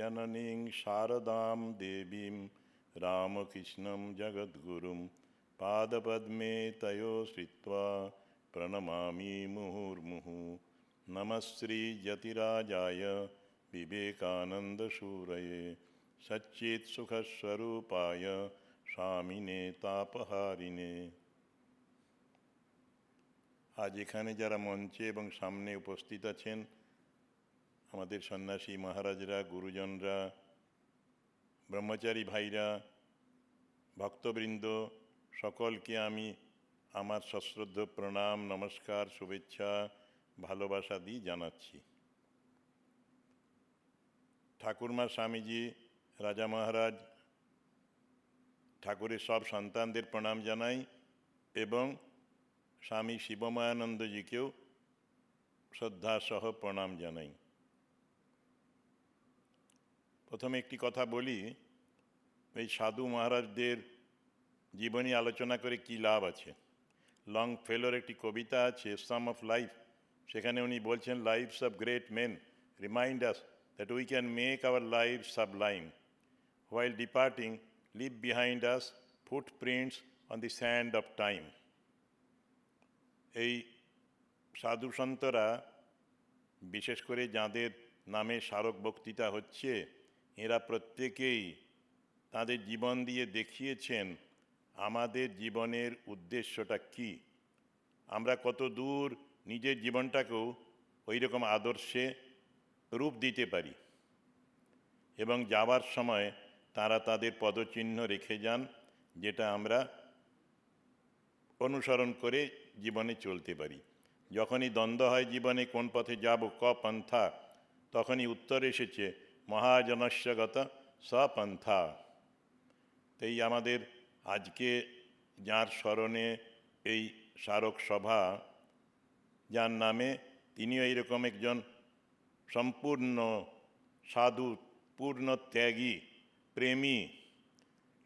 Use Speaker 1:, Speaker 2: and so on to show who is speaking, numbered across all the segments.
Speaker 1: जननीं शारदां देवीं रामकृष्णं जगद्गुरुं पादपद्मे तयो श्रित्वा प्रणमामि मुहुर्मुहुः। नमः श्रीयतिराजाय विवेकानन्दसूरये सच्चित्सुखस्वरूपाय स्वामिने तापहारिणे। আজ এখানে যারা মঞ্চে এবং সামনে উপস্থিত আছেন, আমাদের সন্ন্যাসী মহারাজরা, গুরুজনরা, ব্রহ্মচারী ভাইরা, ভক্তবৃন্দ, সকলকে আমি আমার সশ্রদ্ধ প্রণাম, নমস্কার, শুভেচ্ছা, ভালোবাসা দিয়ে জানাচ্ছি। ঠাকুরমা স্বামীজি, রাজা মহারাজ, ঠাকুরের সব সন্তানদের প্রণাম জানাই এবং স্বামী শিবময়ানন্দজিকেও শ্রদ্ধাসহ প্রণাম জানাই। প্রথমে একটি কথা বলি, এই সাধু মহারাজদের জীবনী আলোচনা করে কি লাভ আছে। লং ফেলোর একটি কবিতা আছে, সাম অফ লাইফ, সেখানে উনি বলছেন, lives of great men remind us that we can make our life sublime, while departing leave behind us footprints on the sand of time. এই সাধু সন্তরা, বিশেষ করে যাদের নামে স্মারক বক্তৃতা হচ্ছে, এরা প্রত্যেকেই তাদের জীবন দিয়ে দেখিয়েছেন আমাদের জীবনের উদ্দেশ্যটা কি। আমরা কত দূর নিজের জীবনটাকেও ওই রকম আদর্শে রূপ দিতে পারি এবং যাওয়ার সময় তারা তাদের পদচিহ্ন রেখে যান, যেটা আমরা অনুসরণ করে জীবনে চলতে পারি। যখনই দ্বন্দ্ব হয় জীবনে কোন পথে যাব, ক পন্থা, তখনই উত্তর এসেছে মহাজনস্যগত সপন্থা। তাই আমাদের আজকে যার স্মরণে এই স্মারক সভা, যার নামে, তিনিও এইরকম একজন সম্পূর্ণ সাধু, পূর্ণ ত্যাগী, প্রেমী,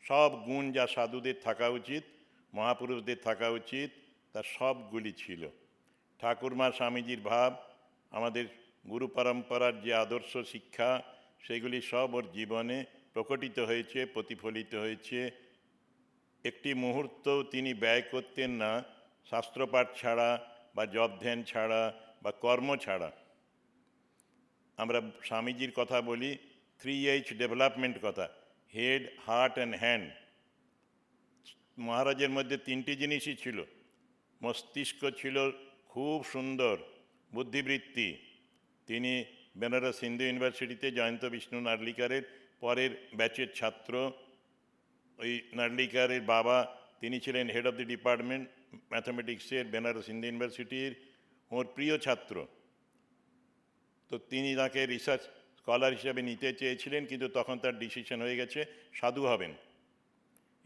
Speaker 1: সব গুণ যা সাধুদের থাকা উচিত, মহাপুরুষদের থাকা উচিত, তার সবগুলি ছিল। ঠাকুরমা স্বামীজির ভাব, আমাদের গুরু পরম্পরার যে আদর্শ শিক্ষা, সেগুলি সব ওর জীবনে প্রকটিত হয়েছে, প্রতিফলিত হয়েছে। একটি মুহূর্তও তিনি ব্যয় করতেন না শাস্ত্রপাঠ ছাড়া বা জপ ধ্যান ছাড়া বা কর্ম ছাড়া। আমরা স্বামীজির কথা বলি, 3H ডেভেলপমেন্ট কথা, হেড, হার্ট অ্যান্ড হ্যান্ড। মহারাজের মধ্যে তিনটি জিনিসই ছিল। মস্তিষ্ক ছিল খুব সুন্দর, বুদ্ধিবৃত্তি। তিনি বেনারস হিন্দু ইউনিভার্সিটিতে জয়ন্ত বিষ্ণু নার্লিকারের পরের ব্যাচের ছাত্র। ওই নার্লিকারের বাবা, তিনি ছিলেন হেড অফ দি ডিপার্টমেন্ট ম্যাথামেটিক্সের বেনারস হিন্দু ইউনিভার্সিটির, ওর প্রিয় ছাত্র। তো তিনি তাকে রিসার্চ স্কলার হিসেবে নিতে চেয়েছিলেন, কিন্তু তখন তার ডিসিশন হয়ে গেছে সাধু হবেন।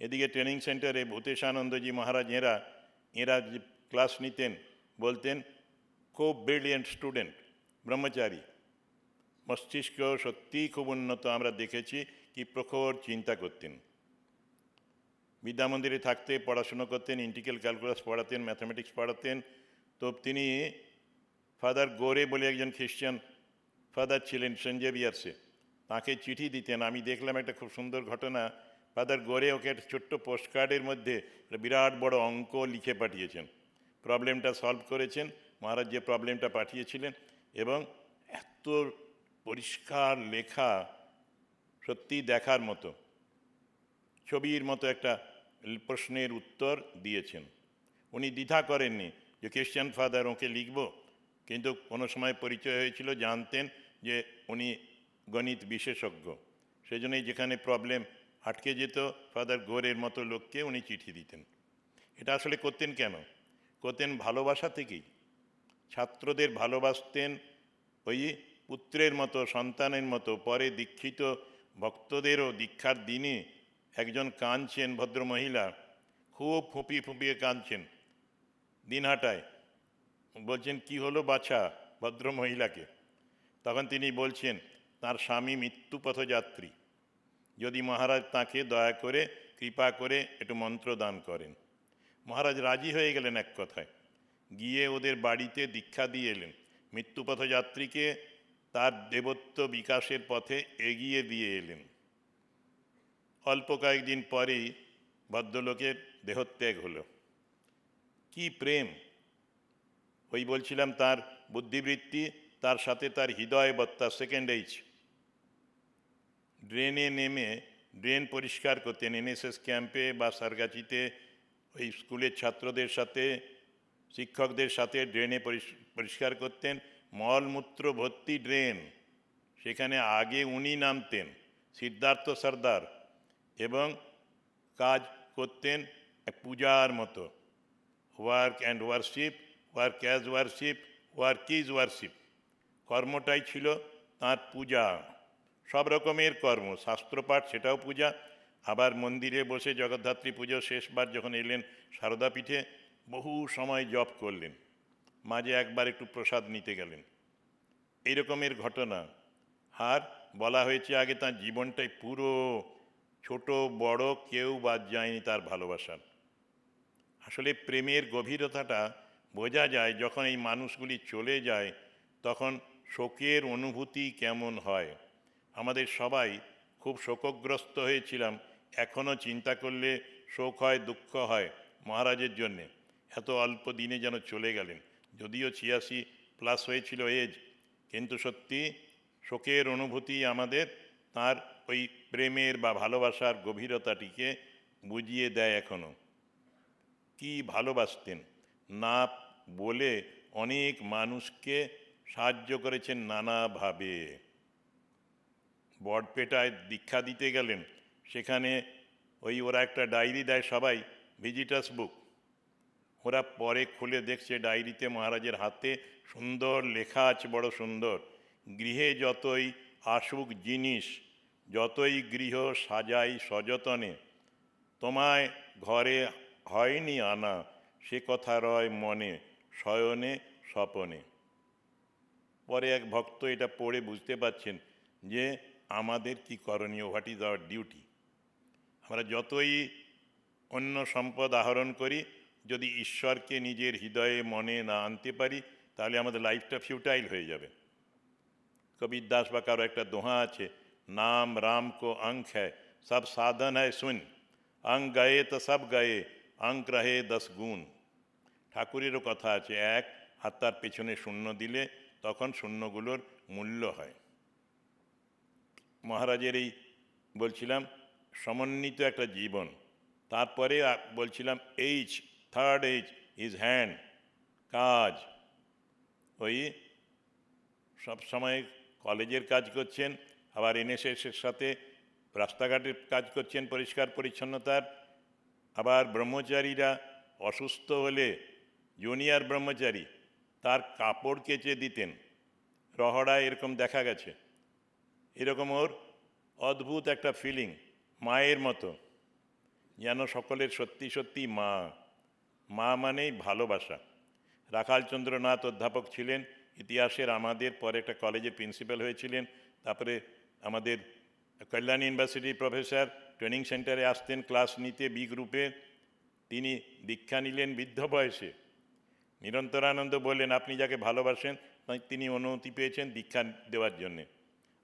Speaker 1: এদিকে ট্রেনিং সেন্টারে ভূতেশানন্দজি মহারাজ এরা যে ক্লাস নিতেন, বলতেন খুব ব্রিলিয়েন্ট স্টুডেন্ট, ব্রহ্মচারী, মস্তিষ্ক সত্যিই খুব উন্নত। আমরা দেখেছি কি প্রখর চিন্তা করতেন। বিদ্যামন্দিরে থাকতে পড়াশুনো করতেন, ইন্টিগ্রাল ক্যালকুলাস পড়াতেন, ম্যাথামেটিক্স পড়াতেন। তো তিনি ফাদার গোরে বলে একজন খ্রিশ্চান ফাদার ছিলেন সেন্ট জেভিয়ার্সে, তাকে চিঠি দিতেন। আমি দেখলাম একটা খুব সুন্দর ঘটনা। ফাদার গোরে ওকে একটা ছোট্ট পোস্টকার্ডের মধ্যে বিরাট বড় অঙ্ক লিখে পাঠিয়েছেন, প্রবলেমটা সলভ করেছেন। মহারাজ যে প্রবলেমটা পাঠিয়েছিলেন, এবং এত পরিষ্কার লেখা, সত্যি দেখার মতো, ছবির মতো একটা প্রশ্নের উত্তর দিয়েছেন। উনি দ্বিধা করেননি যে খ্রিশ্চান ফাদার, ওকে লিখব। কিন্তু কোনো সময় পরিচয় হয়েছিল, জানতেন যে উনি গণিত বিশেষজ্ঞ। সেই জন্যই যেখানে প্রবলেম আটকে যেত, ফাদার গোরের মতো লোককে উনি চিঠি দিতেন। এটা আসলে করতেন কেন? করতেন ভালোবাসা থেকেই। ছাত্রদের ভালোবাসতেন ওই পুত্রের মতো, সন্তানের মতো। পরে দীক্ষিত ভক্তদেরও দীক্ষার দিনে একজন কাঁদছেন, ভদ্রমহিলা, খুব ফুঁপিয়ে ফুঁপিয়ে কাঁদছেন দিনহাটায়। বলছেন কি হলো বাছা ভদ্রমহিলাকে? তখন তিনি বলছেন তার স্বামী মৃত্যুপথযাত্রী, যদি মহারাজ তাকে দয়া করে কৃপা করে একটু মন্ত্র দান করেন। মহারাজ রাজি হয়ে গেলেন এক কথায়, গিয়ে ওদের বাড়িতে দীক্ষা দিয়ে এলেন। মৃত্যুপথযাত্রীকে তার দেবত্ব বিকাশের পথে এগিয়ে দিয়ে এলেন। অল্প কয়েকদিন পরেই ভদ্রলোকের দেহত্যাগ হলো। কি প্রেম! ওই বলছিলাম তার বুদ্ধিবৃত্তি, তার সাথে তার হৃদয়বত্তা, সেকেন্ড এইচ। ড্রেনে নেমে ড্রেন পরিষ্কার করতেন এনএসএস ক্যাম্পে বা সারগাছিতে, ওই স্কুলের ছাত্রদের সাথে, শিক্ষকদের সাথে ড্রেনে পরিষ্কার করতেন। মলমূত্র ভর্তি ড্রেন, সেখানে আগে উনি নামতেন, সিদ্ধার্থ সর্দার, এবং কাজ করতেন পূজার মতো। Work and worship, work as worship, work is worship. কর্মটাই ছিল তাঁর পূজা। সব রকমের কর্ম, শাস্ত্রপাঠ সেটাও পূজা। আবার মন্দিরে বসে জগদ্ধাত্রী পুজো শেষবার যখন এলেন সারদাপীঠে, বহু সময় জপ করলেন, মাঝে একবার একটু প্রসাদ নিতে গেলেন। এই রকমের ঘটনা। আর বলা হয়েছে আগে তার জীবনটাই পুরো, ছোট বড় কেউ বাদ যায়নি তার ভালোবাসার। আসলে প্রেমের গভীরতাটা বোঝা যায় যখন এই মানুষগুলি চলে যায়, তখন শোকের অনুভূতি কেমন হয়। আমাদের সবাই খুব শোকগ্রস্ত হয়েছিলাম, এখনও চিন্তা করলে শোক হয়, দুঃখ হয় মহারাজের জন্যে। এত অল্প দিনে যেন চলে গেলেন, যদিও 86+ হয়েছিল এজ, কিন্তু সত্যি শোকের অনুভূতি আমাদের তার ওই প্রেমের বা ভালোবাসার গভীরতাটিকে বুঝিয়ে দেয়। এখনও কি ভালোবাসতেন, না বলে অনেক মানুষকে সাহায্য করেছেন নানাভাবে। বড়পেটায় দীক্ষা দিতে গেলেন, সেখানে ওরা একটা ডায়েরি দেয় সবাই, ভিজিটার্স বুক। ওরা পরে খুলে দেখছে ডায়েরিতে মহারাজের হাতে সুন্দর লেখা আছে, বড় সুন্দর, গৃহে যতই আসুক জিনিস, যতই গৃহ সাজাই সযতনে, তোমায় ঘরে হয়নি আনা, সে কথা রয় মনে, শয়নে স্বপনে। পরে এক ভক্ত এটা পড়ে বুঝতে পারছেন যে আমাদের কি করণীয়, হোয়াট ইজ আওয়ার ডিউটি। আমরা যতই অন্য সম্পদ আহরণ করি, যদি ঈশ্বরকে নিজের হৃদয়ে মনে না আনতে পারি, তাহলে আমাদের লাইফটা ফিউটাইল হয়ে যাবে। কবির দাস বা কারো একটা দোহা আছে, নাম রাম কো অঙ্ক হ্যায়, সব সাধন হ্যায় শুন, অঙ্ক গয়ে তো সব গয়ে, অঙ্ক রহে 10 গুণ। ঠাকুরেরও কথা আছে, এক আর তার পেছনে শূন্য দিলে তখন শূন্যগুলোর মূল্য হয়। মহারাজের এই বলছিলাম সমন্বিত একটা জীবন। তারপরে বলছিলাম H, third H is hand, কাজ। ওই সব সময় কলেজের কাজ করছেন, আবার এনএসএসের সাথে রাস্তাঘাটের কাজ করছেন পরিষ্কার পরিচ্ছন্নতার। আবার ব্রহ্মচারীরা অসুস্থ হলে জুনিয়র ব্রহ্মচারী তার কাপড় কেচে দিতেন, রহড়ায় এরকম দেখা গেছে। এরকম ওর অদ্ভুত একটা ফিলিং, মায়ের মতো, যেন সকলের সত্যি সত্যি মা। মা মানেই ভালোবাসা। রাখালচন্দ্রনাথ অধ্যাপক ছিলেন ইতিহাসের, আমাদের পরে একটা কলেজের প্রিন্সিপাল হয়েছিলেন, তারপরে আমাদের কল্যাণ ইউনিভার্সিটির প্রফেসর, ট্রেনিং সেন্টারে আসতেন ক্লাস নিতে বি গ্রুপে। তিনি দীক্ষা নিলেন বৃদ্ধ বয়সে। নিরন্তরানন্দ বললেন, আপনি যাকে ভালোবাসেন, তিনি অনুমতি পেয়েছেন দীক্ষা দেওয়ার জন্যে,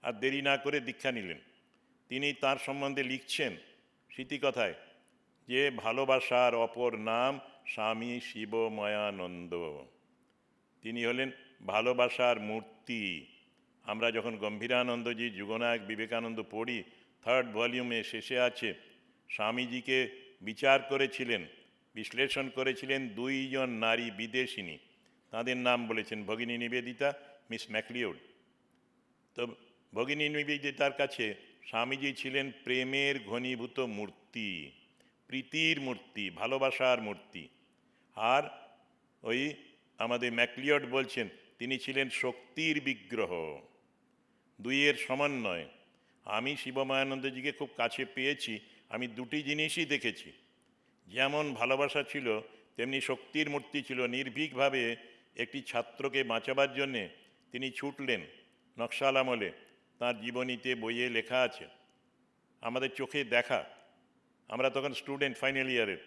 Speaker 1: আর দেরি না করে দীক্ষা নিলেন। তিনি তার সম্বন্ধে লিখছেন স্মৃতিকথায় যে ভালোবাসার অপর নাম স্বামী শিবময়ানন্দ। তিনি হলেন ভালোবাসার মূর্তি। আমরা যখন গম্ভীরানন্দজি যুগনায়ক বিবেকানন্দ পড়ি, 3rd ভলিউমে শেষে আছে, স্বামীজিকে বিচার করেছিলেন, বিশ্লেষণ করেছিলেন 2 জন নারী বিদেশিনী। তাদের নাম বলেছেন ভগিনী নিবেদিতা, মিস ম্যাকলিওড। তো ভগিনী নিবেদিতার কাছে স্বামীজি ছিলেন প্রেমের ঘনীভূত মূর্তি, প্রীতির মূর্তি, ভালোবাসার মূর্তি। আর ওই আমাদের ম্যাকলিওড বলছেন তিনি ছিলেন শক্তির বিগ্রহ, দুইয়ের সমন্বয়। আমি শিবময়ানন্দজিকে খুব কাছে পেয়েছি, আমি দুটি জিনিসই দেখেছি। যেমন ভালোবাসা ছিল, তেমনি শক্তির মূর্তি ছিল। নির্ভীকভাবে একটি ছাত্রকে বাঁচাবার জন্যে তিনি ছুটলেন নকশাল আমলে, তাঁর জীবনীতে বইয়ে লেখা আছে, আমাদের চোখে দেখা। আমরা তখন স্টুডেন্ট ফাইনাল ইয়ারের,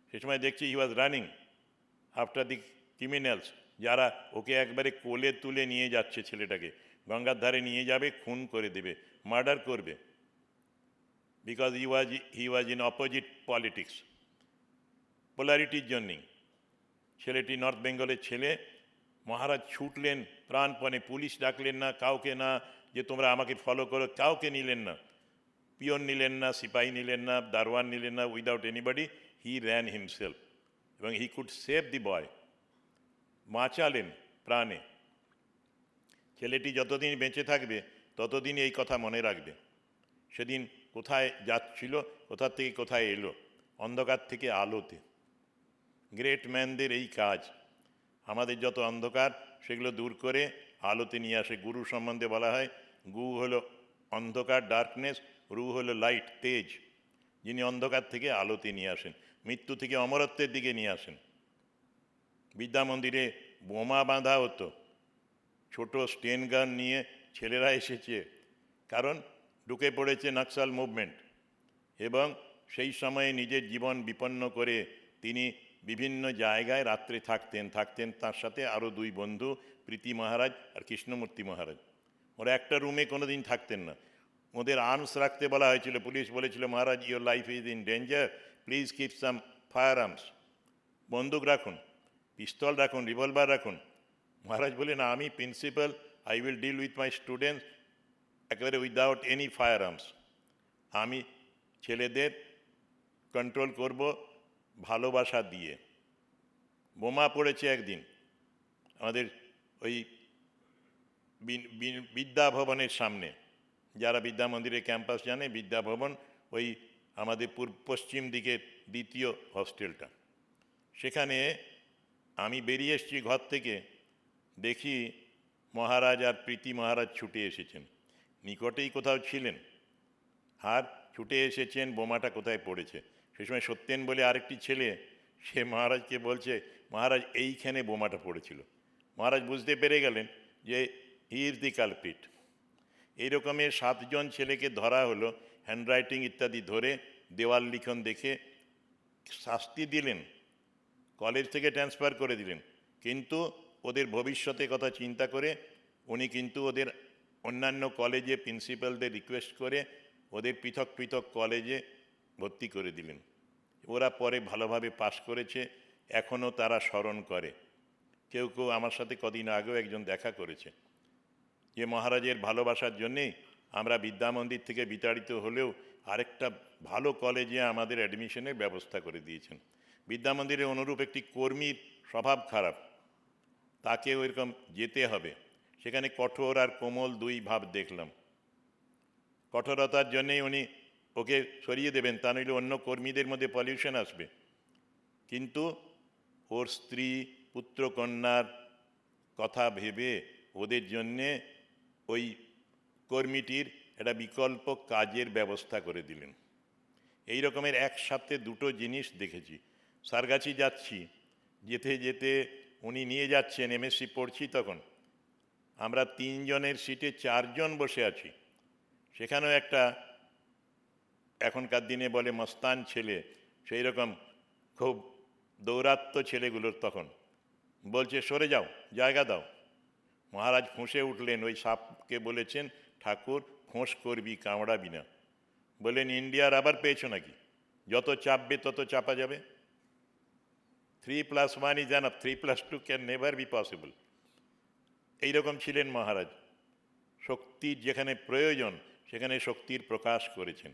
Speaker 1: সে সময় দেখছি he was running after the criminals, যারা ওকে একবারে কোলে তুলে নিয়ে যাচ্ছে ছেলেটাকে, গঙ্গার ধারে নিয়ে যাবে, খুন করে দেবে, মার্ডার করবে, because he was in opposite politics, পোলারিটির জন্যেই। ছেলেটি নর্থ বেঙ্গলের ছেলে। মহারাজ ছুটলেন প্রাণপণে, পুলিশ ডাকলেন না কাউকে, না যে তোমরা আমাকে ফলো করো, কাউকে নিলেন না, পিয়ন নিলেন না, সিপাহী নিলেন না, দারোয়ান নিলেন না, without anybody he ran himself, এবং হি কুড সেভ দি বয়, বাঁচালেন প্রাণে। ছেলেটি যতদিন বেঁচে থাকবে ততদিন এই কথা মনে রাখবে। সেদিন কোথায় যাচ্ছিল, কোথা থেকে কোথায় এলো, অন্ধকার থেকে আলোতে। গ্রেট ম্যানদের এই কাজ, আমাদের যত অন্ধকার সেগুলো দূর করে আলোতে নিয়ে আসে। গুরু সম্বন্ধে বলা হয়, গু হলো অন্ধকার, ডার্কনেস, রু হলো লাইট, তেজ, যিনি অন্ধকার থেকে আলোতে নিয়ে আসেন, মৃত্যু থেকে অমরত্বের দিকে নিয়ে আসেন। বিদ্যা মন্দিরে বোমা বাঁধা হতো, ছোট স্টেন গান নিয়ে ছেলেরা এসেছে, কারণ ঢুকে পড়েছে নক্সাল মুভমেন্ট, এবং সেই সময়ে নিজের জীবন বিপন্ন করে তিনি বিভিন্ন জায়গায় রাত্রে থাকতেন তার সাথে আরও দুই বন্ধু, প্রীতি মহারাজ আর কৃষ্ণমূর্তি মহারাজ। ওরা একটা রুমে কোনো দিন থাকতেন না, ওদের আর্মস রাখতে বলা হয়েছিল। পুলিশ বলেছিল, Maharaj your life is in danger, please keep some firearms, বন্দুক রাখুন, পিস্তল রাখুন, রিভলভার রাখুন। মহারাজ বলেন, আমি principal, I will deal with my students একেবারে উইদাউট এনি ফায়ার আর্মস, আমি ছেলেদের কন্ট্রোল করব ভালোবাসা দিয়ে। বোমা পড়েছে একদিন আমাদের ওই বিদ্যাভবনের সামনে, যারা বিদ্যা মন্দিরের ক্যাম্পাস জানে, বিদ্যাভবন ওই আমাদের পশ্চিম দিকের দ্বিতীয় হস্টেলটা, সেখানে আমি বেরিয়ে এসেছি ঘর থেকে, দেখি মহারাজ আর প্রীতি মহারাজ ছুটে এসেছেন, নিকটেই কোথাও ছিলেন, আর ছুটে এসেছেন বোমাটা কোথায় পড়েছে। সে সময় সত্যেন বলে আরেকটি ছেলে, সে মহারাজকে বলছে, মহারাজ এইখানে বোমাটা পড়েছিল। মহারাজ বুঝতে পেরে গেলেন যে হি ইজ দি কালপ্রিট। এইরকমের 7 জন ছেলেকে ধরা হলো, হ্যান্ডরাইটিং ইত্যাদি ধরে, দেওয়াল লিখন দেখে শাস্তি দিলেন, কলেজ থেকে ট্রান্সফার করে দিলেন, কিন্তু ওদের ভবিষ্যতের কথা চিন্তা করে উনি কিন্তু ওদের অন্যান্য কলেজে প্রিন্সিপালদের রিকোয়েস্ট করে ওদের পৃথক পৃথক কলেজে ভর্তি করে দিলেন। ওরা পরে ভালোভাবে পাশ করেছে, এখনও তারা স্মরণ করে। কেউ কেউ আমার সাথে কদিন আগেও একজন দেখা করেছে, যে মহারাজের ভালোবাসার জন্যেই আমরা বিদ্যা মন্দির থেকে বিতাড়িত হলেও আরেকটা ভালো কলেজে আমাদের অ্যাডমিশনের ব্যবস্থা করে দিয়েছেন। বিদ্যা মন্দিরের অনুরূপ একটি কর্মীর স্বভাব খারাপ, তাকে ওইরকম যেতে হবে। সেখানে কঠোর আর কোমল দুই ভাব দেখলাম। কঠোরতার জন্যেই উনি ওকে সরিয়ে দেবেন, তা নইলে অন্য কর্মীদের মধ্যে পলিউশন আসবে। কিন্তু ওর স্ত্রী পুত্র কন্যার কথা ভেবে ওদের জন্যে ওই কর্মীটির একটা বিকল্প কাজের ব্যবস্থা করে দিলেন। এই রকমের একসাথে দুটো জিনিস দেখেছি। সারগাছি যাচ্ছি, যেতে যেতে উনি নিয়ে যাচ্ছেন, এমএসসি পড়ছি তখন, আমরা 3 জনের সিটে 4 জন বসে আছি। সেখানেও একটা এখনকার দিনে বলে মস্তান ছেলে, সেই রকম খুব দৌরাত্ম্য ছেলেগুলোর তখন, বলছে সরে যাও, জায়গা দাও। মহারাজ ফুঁসে উঠলেন, ওই সাপকে বলেছেন, ঠাকুর ফোঁস করবি, কামড়াবি না। বললেন, ইন্ডিয়ার আবার পেয়েছো নাকি, যত চাপবে তত চাপা যাবে। 3+1 is enough, 3+2 can never be possible। এইরকম ছিলেন মহারাজ। শক্তির যেখানে প্রয়োজন সেখানে শক্তির প্রকাশ করেছেন।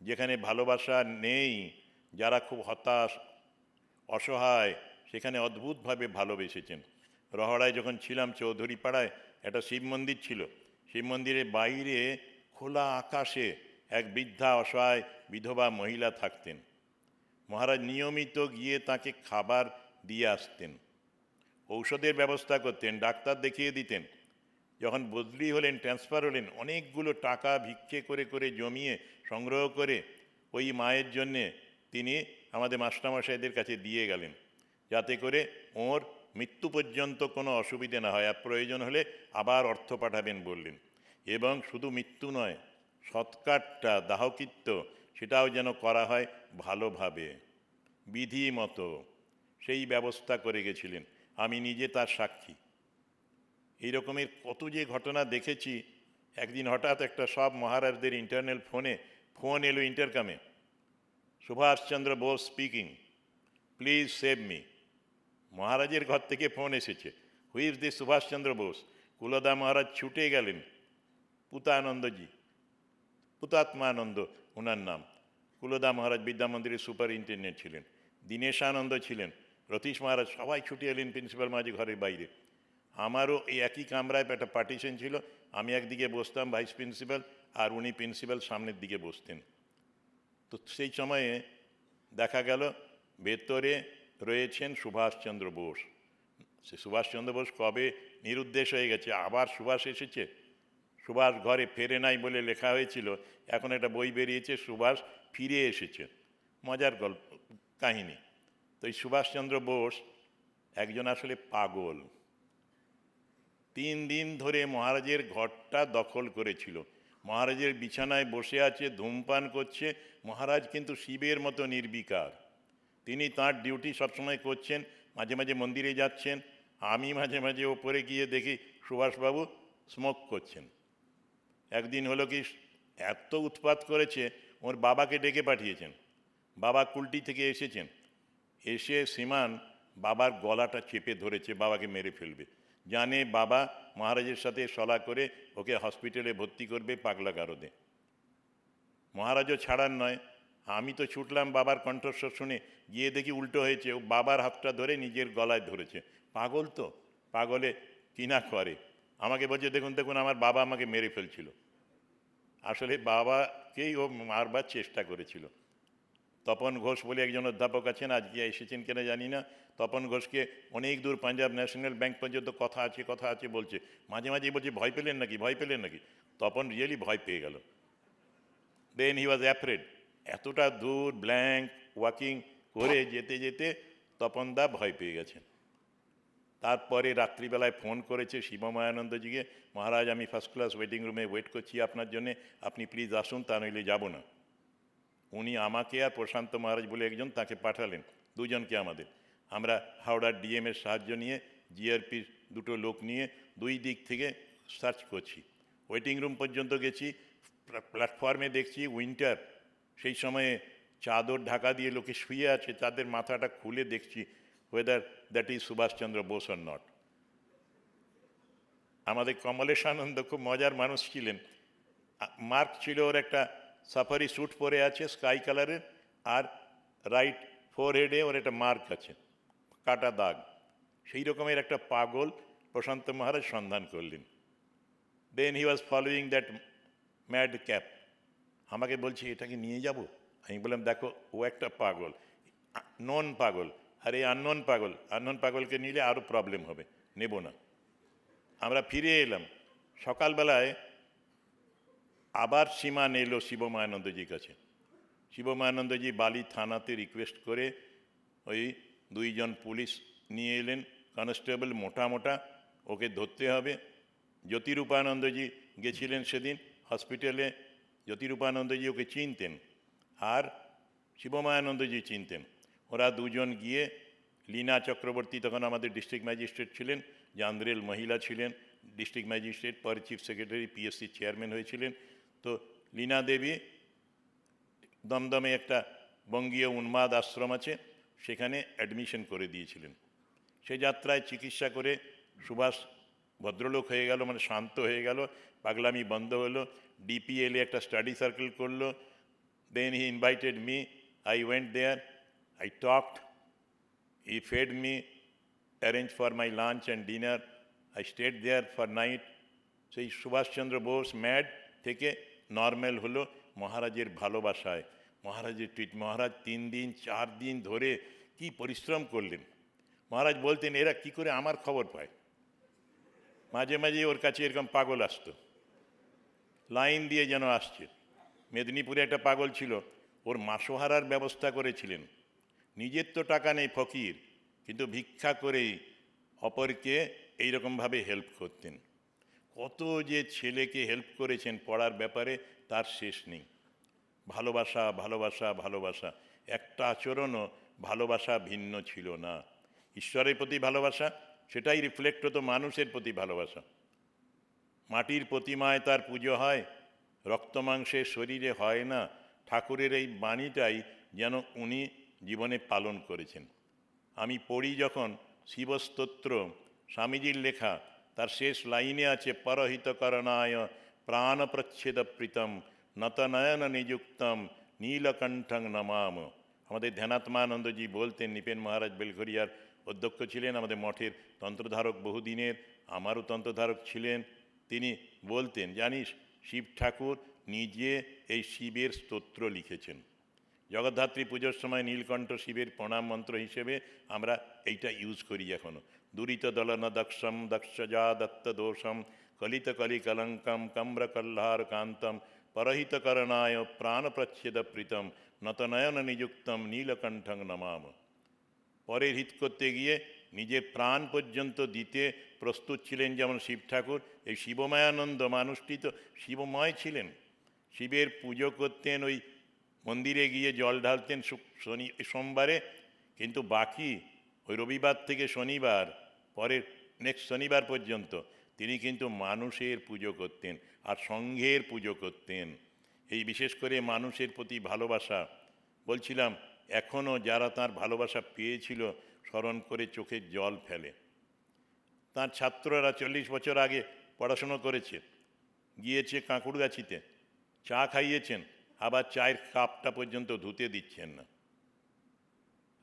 Speaker 1: যেখানে ভালোবাসা নেই, যারা খুব হতাশ অসহায়, সেখানে অদ্ভুতভাবে ভালোবেসেছেন। রহড়ায় যখন ছিলাম, চৌধুরী পাড়ায় একটা শিব মন্দির ছিল। শিব মন্দিরের বাইরে খোলা আকাশে এক বৃদ্ধা অসহায় বিধবা মহিলা থাকতেন। মহারাজ নিয়মিত গিয়ে তাকে খাবার দিয়ে আসতেন, ঔষধের ব্যবস্থা করতেন, ডাক্তার দেখিয়ে দিতেন। যখন বদলি হলেন, ট্রান্সফার হলেন, অনেকগুলো টাকা ভিক্ষে করে করে জমিয়ে সংগ্রহ করে ওই মায়ের জন্যে তিনি আমাদের মাস্টারমশাইদের কাছে দিয়ে গেলেন, যাতে করে ওর মৃত্যু পর্যন্ত কোনো অসুবিধে না হয়, আর প্রয়োজন হলে আবার অর্থ পাঠাবেন বললেন। এবং শুধু মৃত্যু নয়, সৎকারটা, দাহকৃত্য, সেটাও যেন করা হয় ভালোভাবে, বিধি মতো, সেই ব্যবস্থা করে গেছিলেন। আমি নিজে তার সাক্ষী। এই রকমের কত যে ঘটনা দেখেছি। একদিন হঠাৎ একটা সব মহারাজদের ইন্টারনাল ফোন এলো ইন্টারকামে, Subhashchandra Bose speaking, please save me. মহারাজের ঘর থেকে ফোন এসেছে, who is this Subhashchandra Bose. Kulda Maharaj ছুটে গেলেন, পুতাত্মানন্দ ওনার নাম। কুলদা মহারাজ বিদ্যা মন্দিরের সুপারিনটেন্ডেন্ট ছিলেন, দীনেশানন্দ ছিলেন, রতীশ মহারাজ, সবাই ছুটে এলেন প্রিন্সিপাল মহারাজ ঘরের বাইরে। আমারও এই একই কামরায় একটা পার্টিশন ছিল, আমি একদিকে বসতাম ভাইস প্রিন্সিপাল, আর উনি প্রিন্সিপাল সামনের দিকে বসতেন। তো সেই সময়ে দেখা গেল ভেতরে রয়েছেন সুভাষচন্দ্র বোস। সে সুভাষচন্দ্র বোস কবে নিরুদ্দেশ হয়ে গেছে, আবার সুভাষ এসেছে। সুভাষ ঘরে ফেরে নাই বলে লেখা হয়েছিল, এখন একটা বই বেরিয়েছে, সুভাষ ফিরে এসেছে, মজার গল্প কাহিনী। তো এই সুভাষচন্দ্র বোস একজন আসলে পাগল। 3 দিন ধরে মহারাজের ঘরটা দখল করেছিল। মহারাজের বিছানায় বসে আছে, ধূমপান করছে। মহারাজ কিন্তু শিবের মতো নির্বিকার, তিনি তাঁর ডিউটি সবসময় করছেন, মাঝে মাঝে মন্দিরে যাচ্ছেন। আমি মাঝে মাঝে ওপরে গিয়ে দেখি সুভাষবাবু স্মোক করছেন। একদিন হলো কি, এত উৎপাত করেছে, ওর বাবাকে ডেকে পাঠিয়েছেন। বাবা কুলটি থেকে এসেছেন, এসে শ্রীমান বাবার গলাটা চেপে ধরেছে, বাবাকে মেরে ফেলবে। জানে বাবা মহারাজের সাথে সলা করে ওকে হসপিটালে ভর্তি করবে পাগলা গারদে। মহারাজও ছাড়ার নয়। আমি তো ছুটলাম বাবার কণ্ঠস্বর শুনে, গিয়ে দেখি উল্টো হয়েছে, ও বাবার হাতটা ধরে নিজের গলায় ধরেছে। পাগল তো, পাগলে কিনা করে। আমাকে বলছে, দেখুন দেখুন আমার বাবা আমাকে মেরে ফেলছিল। আসলে বাবাকেই ও মারবার চেষ্টা করেছিল। তপন ঘোষ বলে একজন অধ্যাপক আছেন, আজকে এসেছেন কিনা জানি না। তপন ঘোষকে অনেক দূর পাঞ্জাব ন্যাশনাল ব্যাংক পর্যন্ত কথা আছে বলছে। মাঝে মাঝে বলছে, ভয় পেলেন নাকি। তপন রিয়েলি ভয় পেয়ে গেল। দেন হি ওয়াজ অ্যাফ্রেড। এতটা দূর ব্ল্যাঙ্ক ওয়াকিং করে যেতে যেতে তপনদা ভয় পেয়ে গেছেন। তারপরে রাত্রিবেলায় ফোন করেছে শিবময়ানন্দজিকে, মহারাজ আমি ফার্স্ট ক্লাস ওয়েটিং রুমে ওয়েট করছি আপনার জন্যে, আপনি প্লিজ আসুন, তা নইলে যাব না। উনি আমাকে আর প্রশান্ত মহারাজ বলে একজন, তাকে পাঠালেন, দুজনকে আমাদের। আমরা হাওড়ার ডিএমের সাহায্য নিয়ে, জিআরপির 2টো লোক নিয়ে 2 দিক থেকে সার্চ করছি। ওয়েটিং রুম পর্যন্ত গেছি, প্ল্যাটফর্মে দেখছি উইন্টার, সেই সময়ে চাদর ঢাকা দিয়ে লোকে শুয়ে আছে, তাদের মাথাটা খুলে দেখছি whether that is Subhash Chandra Bose or not. আমাদের কমলেশানন্দ খুব মজার মানুষ ছিলেন। মার্ক ছিল ওর, একটা সাফারি স্যুট পরে আছে স্কাই কালারের, আর রাইট ফোরহেডে ওর একটা মার্ক আছে, কাটা দাগ। সেই রকমের একটা পাগল প্রশান্ত মহারাজ সন্ধান করলেন। দেন হি ওয়াজ ফলোয়িং দ্যাট ম্যাড ক্যাপ। আমাকে বলছে, এটাকে নিয়ে যাব। আমি বললাম, দেখো ও একটা পাগল, নন পাগল, আর এই আননোন পাগলকে নিলে আরও প্রবলেম হবে, নেব না। আমরা ফিরে এলাম। সকালবেলায় আবার সীমান এলো শিবময়ানন্দজির কাছে। শিবময়ানন্দজি বালি থানাতে রিকোয়েস্ট করে ওই 2 জন পুলিশ নিয়ে এলেন, কনস্টেবল মোটা, ওকে ধরতে হবে। জ্যোতিরূপানন্দজি গেছিলেন সেদিন হসপিটালে। জ্যোতিরূপানন্দজি ওকে চিনতেন, আর শিবময়ানন্দজি চিনতেন। ওরা 2 জন গিয়ে, লীনা চক্রবর্তী তখন আমাদের ডিস্ট্রিক্ট ম্যাজিস্ট্রেট ছিলেন, জান্দ্রেল মহিলা ছিলেন ডিস্ট্রিক্ট ম্যাজিস্ট্রেট, পরে চিফ সেক্রেটারি, পিএসসি চেয়ারম্যান হয়েছিলেন। তো লীনা দেবী দমদমে একটা বঙ্গীয় উন্মাদ আশ্রম আছে, সেখানে অ্যাডমিশন করে দিয়েছিলেন। সে যাত্রায় চিকিৎসা করে সুভাষ ভদ্রলোক হয়ে গেল, মানে শান্ত হয়ে গেল, পাগলামি বন্ধ হলো। ডিপিএলে একটা স্টাডি সার্কেল করলো। Then he invited me, I went there, I talked, he fed me, arrange for my lunch and dinner, I stayed there for night. সেই সুভাষচন্দ্র বোস ম্যাড থেকে নর্মাল হলো মহারাজের ভালোবাসায়, মহারাজের মহারাজ 3 দিন 4 দিন ধরে কি পরিশ্রম করলেন। মহারাজ বলতেন, এরা কি করে আমার খবর পায়। মাঝে মাঝে ওর কাছে এরকম পাগল আসতো, লাইন দিয়ে যেন আসছে। মেদিনীপুরে একটা পাগল ছিল, ওর মাসোহারার ব্যবস্থা করেছিলেন। নিজের তো টাকা নেই, ফকির, কিন্তু ভিক্ষা করেই অপরকে এইরকমভাবে হেল্প করতেন। কত যে ছেলেকে হেল্প করেছেন পড়ার ব্যাপারে, তার শেষ নেই। ভালোবাসা, একটা আচরণও ভালোবাসা ভিন্ন ছিল না। ঈশ্বরের প্রতি ভালোবাসা, সেটাই রিফ্লেক্ট হতো মানুষের প্রতি ভালোবাসা। মাটির প্রতিমায় তার পুজো হয়, রক্ত মাংসের শরীরে হয় না। ঠাকুরের এই বাণীটাই যেন উনি জীবনে পালন করেছেন। আমি পড়ি যখন শিবস্তোত্র, স্বামীজির লেখা, তার শেষ লাইনে আছে পরহিত করণায় প্রাণ প্রচ্ছেদ প্রীতম নতনয়ন নিযুক্তম নীলকণ্ঠং নমাম। আমাদের ধ্যানাত্মানন্দজি বলতেন, নৃপেন মহারাজ বেলঘরিয়ার অধ্যক্ষ ছিলেন, আমাদের মঠের তন্ত্রধারক বহুদিনের, আমারও তন্ত্রধারক ছিলেন। তিনি বলতেন, জানিস শিব ঠাকুর নিজে এই শিবের স্তোত্র লিখেছেন। জগদ্ধাত্রী পুজোর সময় নীলকণ্ঠ শিবের প্রণাম মন্ত্র হিসেবে আমরা এইটা ইউজ করি এখনো। দুরিত দলন দক্ষম দক্ষজা দত্ত দোষম কলিত কলি কলঙ্কম কম্র কল্লার কান্তম পরহিত করণায় প্রাণ প্রচ্ছেদ প্রীতম নতনয়ন নিযুক্তম নীলকণ্ঠং নমাম। পরের হিত করতে গিয়ে নিজের প্রাণ পর্যন্ত দিতে প্রস্তুত ছিলেন যেমন শিব ঠাকুর, এই শিবময়ানন্দ মানুষটি তো শিবময় ছিলেন। শিবের পুজো করতেন, ওই মন্দিরে গিয়ে জল ঢালতেন সোমবারে, কিন্তু বাকি ওই রবিবার থেকে শনিবার, পরের নেক্সট শনিবার পর্যন্ত তিনি কিন্তু মানুষের পুজো করতেন আর সংঘের পুজো করতেন। এই বিশেষ করে মানুষের প্রতি ভালোবাসা, বলছিলাম এখনও যারা তার ভালোবাসা পেয়েছিল স্মরণ করে চোখের জল ফেলে। তার ছাত্ররা 40 বছর আগে পড়াশুনো করেছে, গিয়েছে কাঁকুড়গাছিতে, চা খাইয়েছেন, আবার চায়ের কাপটা পর্যন্ত ধুতে দিচ্ছেন না।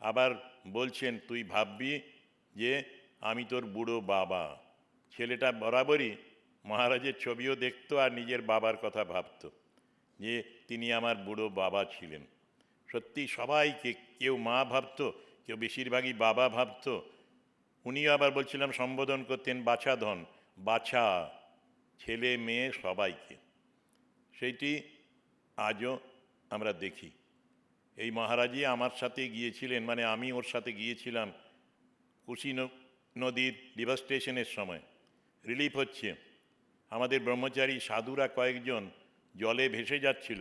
Speaker 1: আবার বলছেন, তুই ভাববি যে আমি তোর বুড়ো বাবা। ছেলেটা বরাবরই মহারাজের ছবিও দেখতো আর নিজের বাবার কথা ভাবতো যে তিনি আমার বুড়ো বাবা ছিলেন। সত্যি সবাইকে, কেউ মা ভাবতো, কেউ বেশিরভাগই বাবা ভাবতো। উনিও আবার বলছিলাম সম্বোধন করতেন বাছাধন, বাছা, ছেলে মেয়ে সবাইকে। সেইটি আজও আমরা দেখি। এই মহারাজই আমার সাথে গিয়েছিলেন, মানে আমি ওর সাথে গিয়েছিলাম কুশি নদীর ডিভাস্টেশনের সময়। রিলিফ হচ্ছে, আমাদের ব্রহ্মচারী সাধুরা কয়েকজন জলে ভেসে যাচ্ছিল,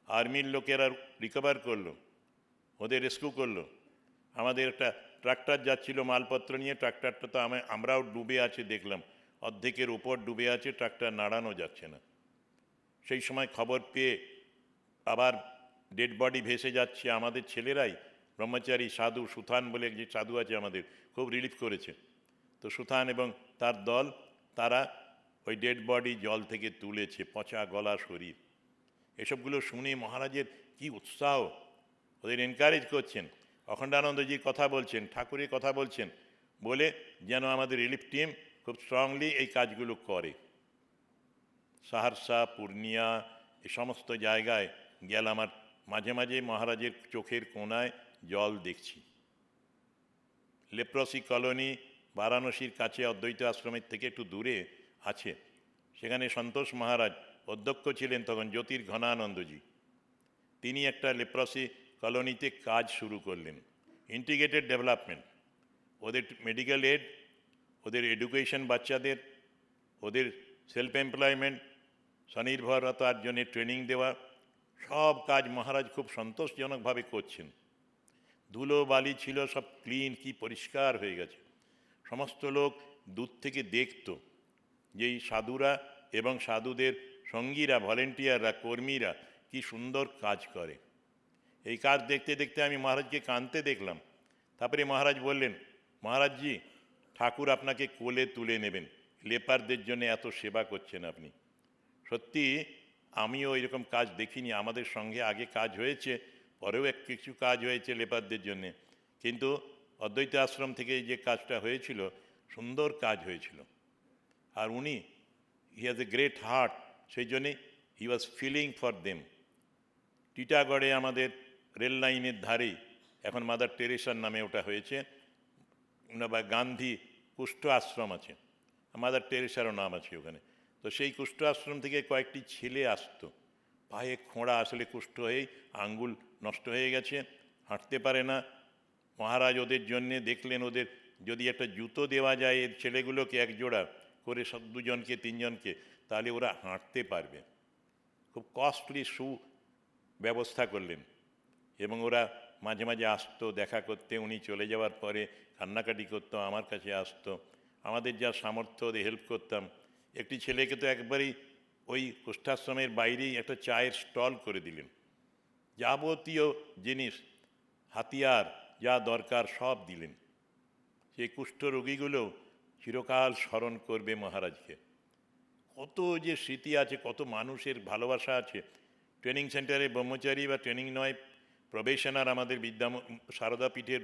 Speaker 1: আর্মির লোকেরা রিকভার করলো, ওদের রেস্কিউ করলো। আমাদের একটা ট্রাক্টর যাচ্ছিল মালপত্র নিয়ে, ট্রাক্টরটা তো আমরাও ডুবে আছে দেখলাম, অর্ধেকের উপর ডুবে আছে, ট্রাক্টর নাড়ানো যাচ্ছে না। সেই সময় খবর পেয়ে আবার ডেড বডি ভেসে যাচ্ছে, আমাদের ছেলেরাই, ব্রহ্মচারী সাধু সুথান বলে যে সাধু আছে আমাদের, খুব রিলিফ করেছে। তো সুথান এবং তার দল, তারা ওই ডেড বডি জল থেকে তুলেছে, পচা গলা শরীর। এসবগুলো শুনে মহারাজের কি উৎসাহ, ওদের এনকারেজ করছেন, অখণ্ডানন্দজির কথা বলছেন, ঠাকুরের কথা বলছেন, বলে যেন আমাদের রিলিফ টিম খুব স্ট্রংলি এই কাজগুলো করে। সাহারসা, পূর্ণিয়া, এই সমস্ত জায়গায় গেলাম, আর মাঝে মাঝে মহারাজের চোখের কোণায় জল দেখছি। লেপ্রসি কলোনি বারাণসীর কাছে অদ্বৈত আশ্রমের থেকে একটু দূরে আছে, সেখানে সন্তোষ মহারাজ অধ্যক্ষ ছিলেন তখন, জ্যোতির্ঘনানন্দজি। তিনি একটা লেপ্রসি কলোনিতে কাজ শুরু করলেন, ইন্টিগ্রেটেড ডেভেলপমেন্ট। ওদের মেডিকেল এড, ওদের এডুকেশন বাচ্চাদের, ওদের সেলফ এমপ্লয়মেন্ট, স্বনির্ভরতার জন্য ট্রেনিং দেওয়া, সব কাজ মহারাজ খুব সন্তোষজনকভাবে করছেন। ধুলো বালি ছিল সব ক্লিন, কি পরিষ্কার হয়ে গেছে। সমস্ত লোক দূর থেকে দেখত যে এই সাধুরা এবং সাধুদের সঙ্গীরা, ভলেন্টিয়াররা, কর্মীরা কি সুন্দর কাজ করে। এই কাজ দেখতে দেখতে আমি মহারাজকে কাঁদতে দেখলাম। তারপরে মহারাজ বললেন, মহারাজজি, ঠাকুর আপনাকে কোলে তুলে নেবেন, লেপারদের জন্য এত সেবা করছেন আপনি। সত্যি আমিও এরকম কাজ দেখিনি, আমাদের সঙ্গে আগে কাজ হয়েছে, পরেও কিছু কাজ হয়েছে লেপারদের জন্যে, কিন্তু অদ্বৈত আশ্রম থেকে যে কাজটা হয়েছিল, সুন্দর কাজ হয়েছিল। আর উনি, he has a great heart, সেই জন্যে হি ওয়াজ ফিলিং ফর দেম। টিটাগড়ে আমাদের রেল লাইনের ধারেই, এখন মাদার টেরেসার নামে ওটা হয়েছে, বা গান্ধী কুষ্ঠ আশ্রম আছে, মাদার টেরেসারও নাম আছে ওখানে। তো সেই কুষ্ঠ আশ্রম থেকে কয়েকটি ছেলে আসতো, পায়ে খোঁড়া, আসলে কুষ্ঠ হয়েই আঙ্গুল নষ্ট হয়ে গেছে, হাঁটতে পারে না। মহারাজ ওদের জন্যে দেখলেন, ওদের যদি একটা জুতো দেওয়া যায় এর ছেলেগুলোকে এক জোড়া করে, সব দুজনকে তিনজনকে, তাহলে ওরা হাঁটতে পারবে। খুব কস্টলি শু ব্যবস্থা করলেন, এবং ওরা মাঝে মাঝে আসতো দেখা করতে। উনি চলে যাওয়ার পরে কান্নাকাটি করতো, আমার কাছে আসতো। আমাদের যা সামর্থ্য ওদের হেল্প করতাম। একটি ছেলেকে তো একবারেই ওই কুষ্ঠাশ্রমের বাইরেই একটা চায়ের স্টল করে দিলেন, যাবতীয় জিনিস, হাতিয়ার যা দরকার সব দিলেন। সেই কুষ্ঠ রোগীগুলো চিরকাল স্মরণ করবে মহারাজকে। কত যে স্মৃতি আছে, কত মানুষের ভালোবাসা আছে। ট্রেনিং সেন্টারে ব্রহ্মচারী বা ট্রেনিং নয়, প্রবেশনার আমাদের সারদা পীঠের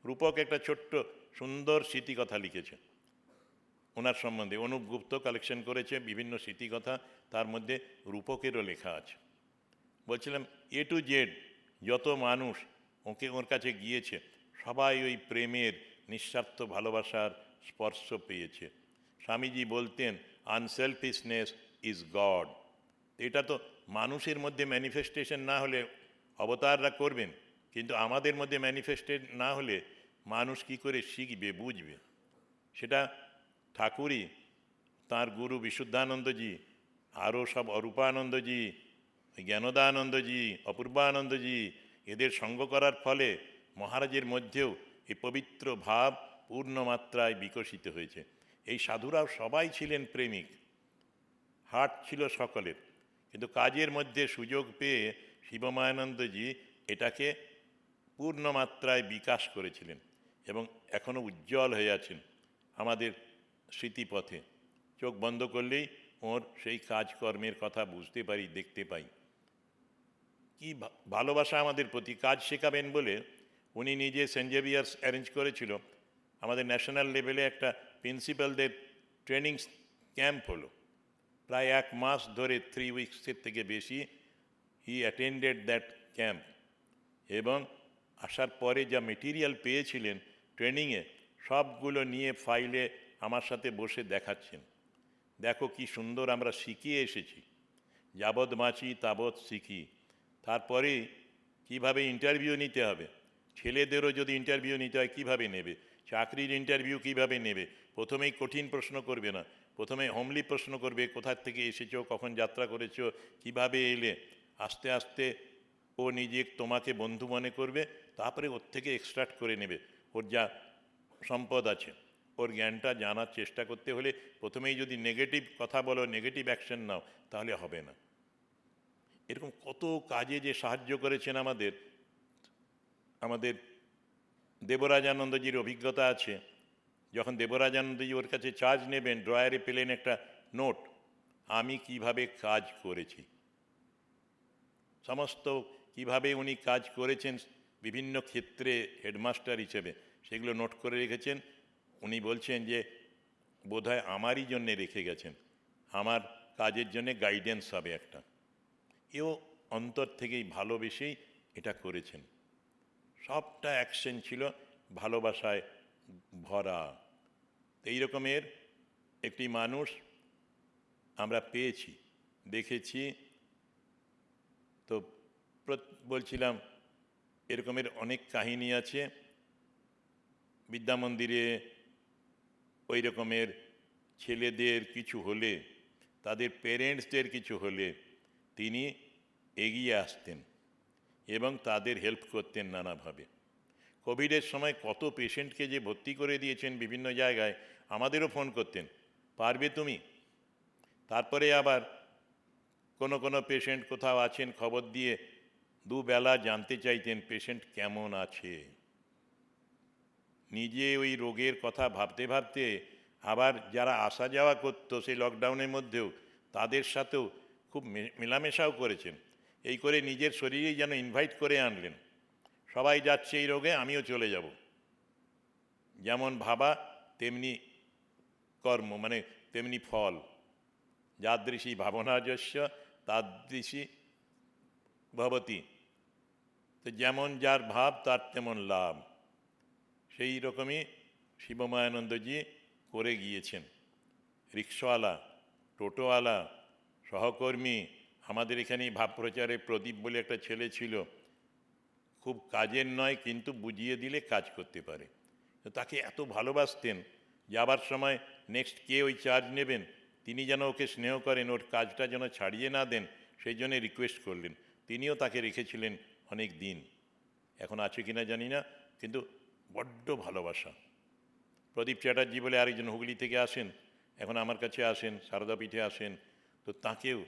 Speaker 1: রূপক একটা ছোট্ট সুন্দর স্মৃতিকথা লিখেছে ওনার সম্বন্ধে। অনুপ গুপ্ত কালেকশন করেছে বিভিন্ন স্মৃতিকথা, তার মধ্যে রূপকেরও লেখা আছে। বলছিলাম এ টু জেড যত মানুষ ওর কাছে গিয়েছে সবাই ওই প্রেমের নিঃস্বার্থ ভালোবাসার স্পর্শ পেয়েছে। স্বামীজি বলতেন আনসেলফিশনেস ইজ গড। এটা তো মানুষের মধ্যে ম্যানিফেস্টেশন না হলে অবতাররা করবেন, কিন্তু আমাদের মধ্যে ম্যানিফেস্টেড না হলে মানুষ কি করে শিখবে, বুঝবে? সেটা ঠাকুরই, তাঁর গুরু বিশুদ্ধানন্দজি, আরও সব অরূপানন্দজি, জ্ঞানদানন্দজি, অপূর্বানন্দজি, এদের সঙ্গ করার ফলে মহারাজের মধ্যেও এই পবিত্র ভাব পূর্ণমাত্রায় বিকশিত হয়েছে। এই সাধুরাও সবাই ছিলেন প্রেমিক, হাট ছিল সকলের, কিন্তু কাজের মধ্যে সুযোগ পেয়ে শিবমায়ানন্দজি এটাকে পূর্ণমাত্রায় বিকাশ করেছিলেন এবং এখনও উজ্জ্বল হয়ে আছেন আমাদের স্মৃতিপথে। চোখ বন্ধ করলেই ওর সেই কাজকর্মের কথা বুঝতে পারি, দেখতে পাই। কি ভালোবাসা আমাদের প্রতি। কাজ শেখাবেন বলে উনি নিজে সেন্ট জেভিয়ার্স অ্যারেঞ্জ করেছিল, আমাদের ন্যাশনাল লেভেলে একটা প্রিন্সিপালদের ট্রেনিং ক্যাম্প হলো। প্রায় 1 মাস ধরে, 3 উইকসের থেকে বেশি হি অ্যাটেন্ডেড দ্যাট ক্যাম্প। এবং আসার পরে যা মেটেরিয়াল পেয়েছিলেন ট্রেনিংয়ে, সবগুলো নিয়ে ফাইলে আমার সাথে বসে দেখাচ্ছেন। দেখো কি সুন্দর আমরা শিখিয়ে এসেছি, যাবৎ বাঁচি তাবৎ শিখি। তারপরে কিভাবে ইন্টারভিউ নিতে হবে, ছেলেদেরও যদি ইন্টারভিউ নিতে হয় কীভাবে নেবে, চাকরির ইন্টারভিউ কিভাবে নেবে। প্রথমেই কঠিন প্রশ্ন করবে না, প্রথমে হোমলি প্রশ্ন করবে, কোথা থেকে এসেছো, কখন যাত্রা করেছো, কিভাবে এলে। আস্তে আস্তে ও নিজে তোমাকে বন্ধু মনে করবে, তারপরে ওর থেকে এক্সট্রাক্ট করে নেবে ওর যা সম্পদ আছে। ওর জ্ঞানটা জানার চেষ্টা করতে হলে প্রথমেই যদি নেগেটিভ কথা বলো, নেগেটিভ অ্যাকশন নাও, তাহলে হবে না। এরকম কত কাজে যে সাহায্য করেছেন আমাদের দেবরাজানন্দজির অভিজ্ঞতা আছে। যখন দেবরাজানন্দজি ওর কাছে চার্জ নেবেন, ড্রয়ারে পেলেন একটা নোট, আমি কিভাবে কাজ করেছি, সমস্ত কিভাবে উনি কাজ করেছেন বিভিন্ন ক্ষেত্রে হেডমাস্টার হিসেবে, সেগুলো নোট করে রেখেছেন। উনি বলছেন যে বোধহয় আমারই জন্যে রেখে গেছেন, আমার কাজের জন্যে গাইডেন্স হবে একটা। এও অন্তর থেকেই ভালোবেসেই এটা করেছেন। সবটা অ্যাকশন ছিল ভালোবাসায় ভরা। এই রকমের একটি মানুষ আমরা পেয়েছি, দেখেছি। তো বলছিলাম এরকমের অনেক কাহিনী আছে। বিদ্যা মন্দিরে ওই রকমের ছেলেদের কিছু হলে, তাদের পেরেন্টসদের কিছু হলে তিনি এগিয়ে আসতেন এবং তাদের হেল্প করতেন নানাভাবে। কোভিডের সময় কত পেশেন্টকে যে ভর্তি করে দিয়েছেন বিভিন্ন জায়গায়, আমাদেরও ফোন করতেন, পারবে তুমি? তারপরে আবার কোনো পেশেন্ট কোথাও আছেন খবর দিয়ে দুবেলা জানতে চাইতেন পেশেন্ট কেমন আছে। নিজে ওই রোগের কথা ভাবতে ভাবতে আবার যারা আসা যাওয়া করতো সেই লকডাউনের মধ্যেও, তাদের সাথেও খুব মেলামেশাও করেছেন। এই করে নিজের শরীরেই যেন ইনভাইট করে আনলেন, সবাই যাচ্ছে এই রোগে, আমিও চলে যাব। যেমন ভাবা তেমনি কর্ম, মানে তেমনি ফল। যাদৃশী ভাবনাজস্য তাদৃশী ভবতি। তো যেমন যার ভাব তার তেমন লাভ। সেই রকমই শিবমায়ানন্দজি করে গিয়েছেন। রিক্সাওয়ালা, টোটোওয়ালা, সহকর্মী, আমাদের এখানেই ভাব প্রচারে প্রদীপ বলে একটা ছেলে ছিল, খুব কাজের নয় কিন্তু বুঝিয়ে দিলে কাজ করতে পারে। তো তাকে এত ভালোবাসতেন, যাবার সময় নেক্সট কে ওই চার্জ নেবেন তিনি যেন ওকে স্নেহ করেন, ওর কাজটা যেন ছাড়িয়ে না দেন, সেই জন্যে রিকোয়েস্ট করলেন। তিনিও তাকে রেখেছিলেন অনেক দিন, এখন আছে কিনা জানি না, কিন্তু বড্ড ভালোবাসা। প্রদীপ চ্যাটার্জি বলে আরেকজন হুগলি থেকে আসেন, এখন আমার কাছে আসেন, সারদা পীঠে আসেন, তো তাঁকেও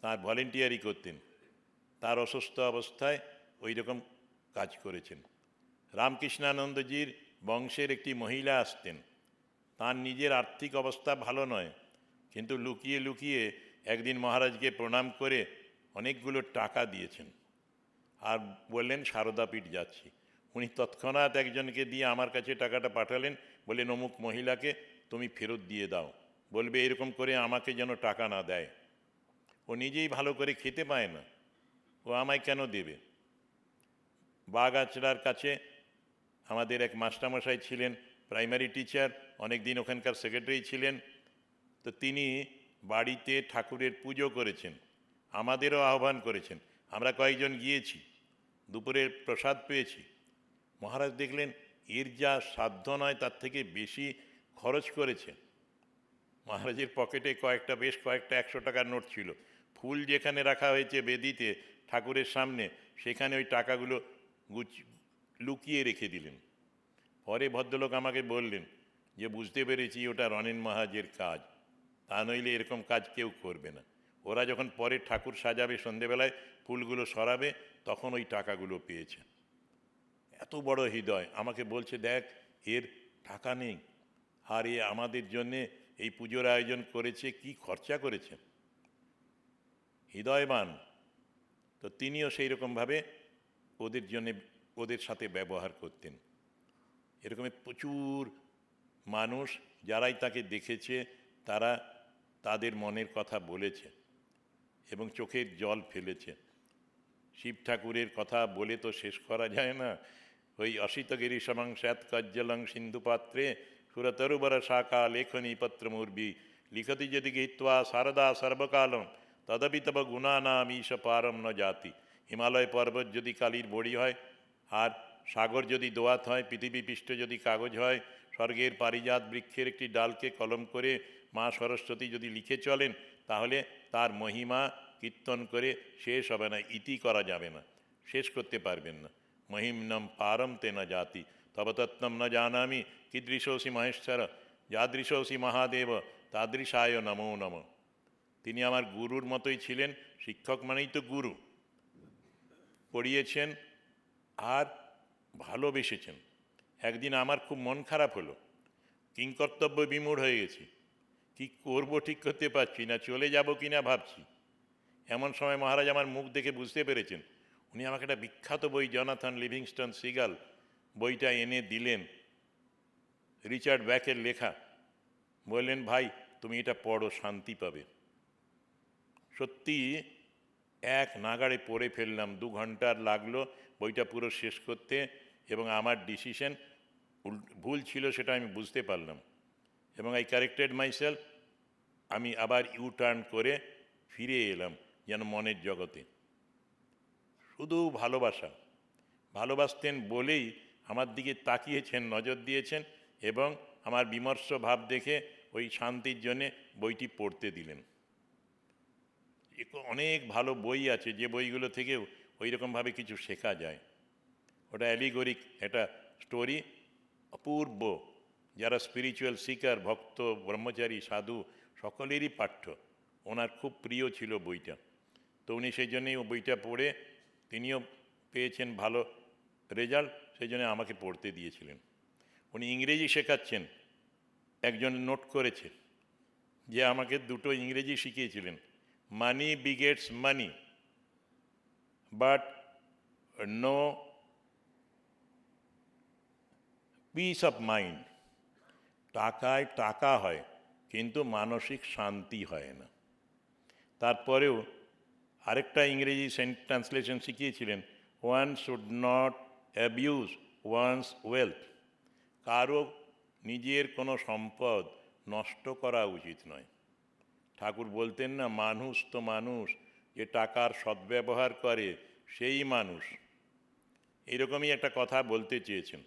Speaker 1: তাঁর ভলেন্টিয়ারই করতেন, তার অসুস্থ অবস্থায় ওই রকম কাজ করেছেন। রামকৃষ্ণানন্দজির বংশের একটি মহিলা আসতেন, তার নিজের আর্থিক অবস্থা ভালো নয়, কিন্তু লুকিয়ে লুকিয়ে একদিন মহারাজকে প্রণাম করে অনেকগুলো টাকা দিয়েছেন আর বললেন সারদা পীঠ যাচ্ছি। উনি তৎক্ষণাৎ একজনকে দিয়ে আমার কাছে টাকাটা পাঠালেন, বললেন অমুক মহিলাকে তুমি ফেরত দিয়ে দাও, বলবে এরকম করে আমাকে যেন টাকা না দেয়, ও নিজেই ভালো করে খেতে পায় না, ও আমায় কেন দেবে। বাগাছড়ার কাছে আমাদের এক মাস্টারমশাই ছিলেন, প্রাইমারি টিচার, অনেক দিন ওখানকার সেক্রেটারি ছিলেন, তো তিনি বাড়িতে ঠাকুরের পুজো করেছেন, আমাদেরও আহ্বান করেছেন, আমরা কয়েকজন গিয়েছি, দুপুরের প্রসাদ পেয়েছি। মহারাজ দেখলেন এর যা সাধ্য নয় তার থেকে বেশি খরচ করেছে। মহারাজের পকেটে বেশ কয়েকটা 100 টাকার নোট ছিল, ফুল যেখানে রাখা হয়েছে বেদিতে ঠাকুরের সামনে, সেখানে ওই টাকাগুলো লুকিয়ে রেখে দিলেন। পরে ভদ্রলোক আমাকে বললেন যে বুঝতে পেরেছি ওটা রনেন মহারাজের কাজ, তা নইলে এরকম কাজ কেউ করবে না। ওরা যখন পরে ঠাকুর সাজাবে, সন্ধেবেলায় ফুলগুলো সরাবে, তখন ওই টাকাগুলো পেয়েছে। এত বড় হৃদয়, আমাকে বলছে দেখ এর টাকা নেই, আর এ আমাদের জন্যে এই পুজোর আয়োজন করেছে, কি খরচা করেছে, হৃদয়বান। তো তিনিও সেই রকমভাবে ওদের জন্যে ওদের সাথে ব্যবহার করতেন। এরকমের প্রচুর মানুষ যারাই তাকে দেখেছে তারা তাদের মনের কথা বলেছে এবং চোখের জল ফেলেছে। শিব ঠাকুরের কথা বলে তো শেষ করা যায় না। ওই অসিতগিরি সমং শ্যাৎকজ্জলং সিন্ধুপাত্রে সুরতরুবর শাখা লেখনী পত্রমূর্বি লিখতি যদি গীত্বা শারদা সর্বকালম তদপি তব গুণানাম ঈশ পারম ন জাতি। হিমালয় পর্বত যদি কালির বড়ি হয়, আর সাগর যদি দোয়াত হয়, পৃথিবী পৃষ্ঠ যদি কাগজ হয়, স্বর্গের পারিজাত বৃক্ষের একটি ডালকে কলম করে মা সরস্বতী যদি লিখে চলেন, তাহলে তার মহিমা কীর্তন করে শেষ হবে না, ইতি করা যাবে না, শেষ করতে পারবেন না। মহিম্নম পারম তে ন জাতি তব তত্ত্বম ন জানামি কীদৃশোসি মহেশ্বর যাদৃশোসি মহাদেব তাদৃশায় নমো নম। তিনি আমার গুরুর মতোই ছিলেন, শিক্ষক মানেই তো গুরু, পড়িয়েছেন আর ভালোবেসেছেন। একদিন আমার খুব মন খারাপ হলো, কিংকর্তব্য বিমূঢ় হয়ে গেছি, কি করব ঠিক করতে পারছি না, চলে যাব কি না ভাবছি। এমন সময় মহারাজ আমার মুখ দেখে বুঝতে পেরেছেন, উনি আমাকে একটা বিখ্যাত বই জনাথন লিভিংস্টন সিগাল বইটা এনে দিলেন, রিচার্ড ব্যাকের লেখা, বললেন ভাই তুমি এটা পড়ো, শান্তি পাবে। সত্যি এক নাগাড়ে পড়ে ফেললাম, 2 ঘন্টার লাগলো বইটা পুরো শেষ করতে, এবং আমার ডিসিশন ভুল ছিল সেটা আমি বুঝতে পারলাম, এবং আই কারেক্টেড মাইসেলফ। আমি আবার টার্ন করে ফিরে এলাম যেন মনের জগতে। শুধু ভালোবাসা, ভালোবাসতেন বলেই আমার দিকে তাকিয়েছেন, নজর দিয়েছেন, এবং আমার বিমর্ষ ভাব দেখে ওই শান্তির জন্যে বইটি পড়তে দিলেন। অনেক ভালো বই আছে যে বইগুলো থেকেও ওই রকমভাবে কিছু শেখা যায়। ওটা অ্যালিগোরিক একটা স্টোরি, অপূর্ব, যারা স্পিরিচুয়াল সিকার, ভক্ত, ব্রহ্মচারী, সাধু সকলেরই পাঠ্য। ওনার খুব প্রিয় ছিল বইটা, তো উনি সেই জন্যেই ও বইটা পড়ে তিনিও পেয়েছেন ভালো রেজাল্ট, সেই জন্য আমাকে পড়তে দিয়েছিলেন। উনি ইংরেজি শেখাচ্ছেন, একজন নোট করেছে যে আমাকে 2টো ইংরেজি শিখিয়েছিলেন, money begets money but no peace of mind. টাকায় টাকা হয় কিন্তু মানসিক শান্তি হয় না। তারপরেও আরেকটা ইংরেজি ট্রান্সলেশন শিখিয়েছিলেন, one should not abuse one's wealth. কারো নিজের কোনো সম্পদ নষ্ট করা উচিত নয়। ঠাকুর বলতেন না, মানুষ তো মানুষ, যে টাকার সদ্ব্যবহার করে সেই মানুষ। এরকমই একটা কথা বলতে চেয়েছেন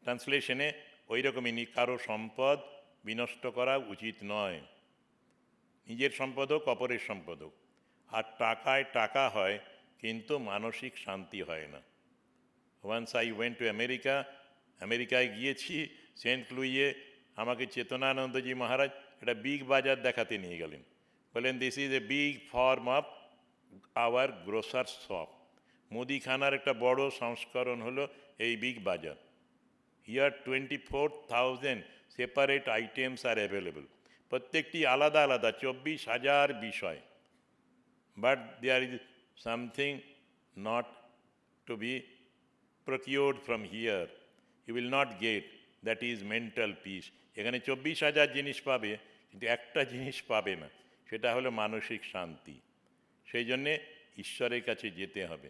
Speaker 1: ট্রান্সলেশনে, ওই রকমই কারো সম্পদ বিনষ্ট করা উচিত নয়, নিজের সম্পদ হোক অপরের সম্পদ হোক। আর টাকায় টাকা হয় কিন্তু মানসিক শান্তি হয় না। ওয়ান্স আই ওয়েন্ট টু আমেরিকায় গিয়েছি, সেন্ট লুইয়ে আমাকে চেতনানন্দজি মহারাজ একটা বিগ বাজার দেখাতে নিয়ে গেলেন। বলেন, this is a big form of our grocer shop. মুদিখানার একটা বড় সংস্করণ হলো এই Big Bazaar. Here 24,000 separate items are available. প্রত্যেকটি আলাদা আলাদা, 24,000 বিষয়। But there is something not to be procured from here, you will not get, that is mental peace. এখানে 24,000 জিনিস পাবে, কিন্তু একটা জিনিস পাবে না, সেটা হলো মানসিক শান্তি। সেই জন্যে ঈশ্বরের কাছে যেতে হবে,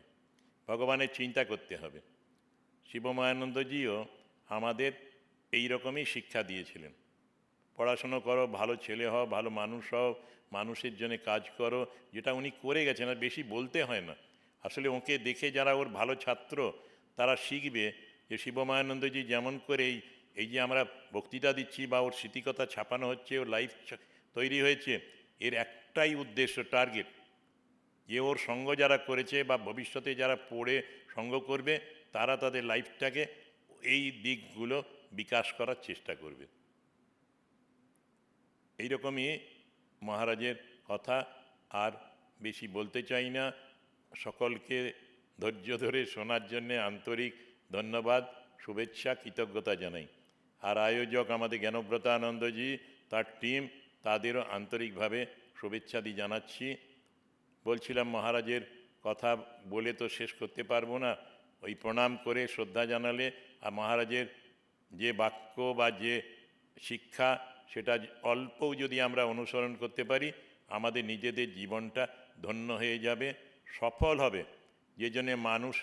Speaker 1: ভগবানের চিন্তা করতে হবে। শিবময়ানন্দজিও আমাদের এই রকমই শিক্ষা দিয়েছিলেন। পড়াশুনো করো, ভালো ছেলে হও, ভালো মানুষ হও, মানুষের জন্য কাজ করো, যেটা উনি করে গেছেন, আর বেশি বলতে হয় না। আসলে ওকে দেখে যারা ওর ভালো ছাত্র, তারা শিখবে যে শিবময়ানন্দজি যেমন করে এই যে আমরা বক্তৃতা দিচ্ছি বা ওর স্মৃতিকথা ছাপানো হচ্ছে, ওর লাইফ তৈরি হয়েছে, এর একটাই উদ্দেশ্য, টার্গেট, যে ওর সঙ্গ যারা করেছে বা ভবিষ্যতে যারা পড়ে সঙ্গ করবে, তারা তাদের লাইফটাকে এই দিকগুলো বিকাশ করার চেষ্টা করবে। এইরকমই মহারাজের কথা, আর বেশি বলতে চাই না। সকলকে ধৈর্য ধরে শোনার জন্যে আন্তরিক ধন্যবাদ, শুভেচ্ছা, কৃতজ্ঞতা জানাই। আর আয়োজক আমাদের জ্ঞানব্রতানন্দজি, তার টিম, তাদেরও আন্তরিকভাবে শুভেচ্ছা দিয়ে জানাচ্ছি। বলছিলাম, মহারাজের কথা বলে তো শেষ করতে পারবো না। ওই প্রণাম করে শ্রদ্ধা জানালে আর মহারাজের যে বাক্য বা যে শিক্ষা, সেটা অল্পও যদি আমরা অনুসরণ করতে পারি, আমাদের নিজেদের জীবনটা ধন্য হয়ে যাবে, সফল হবে। যে জন্যে মানুষ